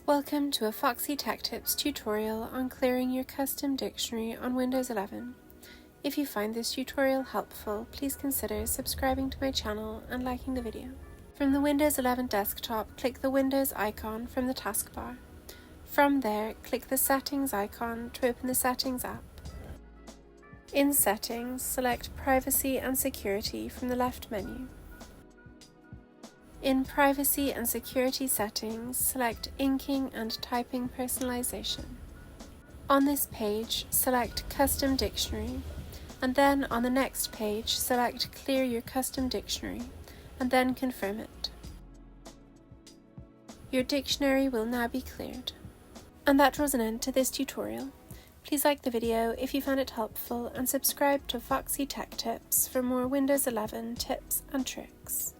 Welcome to a Foxy Tech Tips tutorial on clearing your custom dictionary on Windows 11. If you find this tutorial helpful, please consider subscribing to my channel and liking the video. From the Windows 11 desktop, click the Windows icon from the taskbar. From there, click the Settings icon to open the Settings app. In Settings, select Privacy and Security from the left menu. In Privacy and Security Settings, select Inking and Typing Personalization. On this page, select Custom Dictionary, and then on the next page, select Clear your custom dictionary, and then confirm it. Your dictionary will now be cleared. And that draws an end to this tutorial. Please like the video if you found it helpful and subscribe to Foxy Tech Tips for more Windows 11 tips and tricks.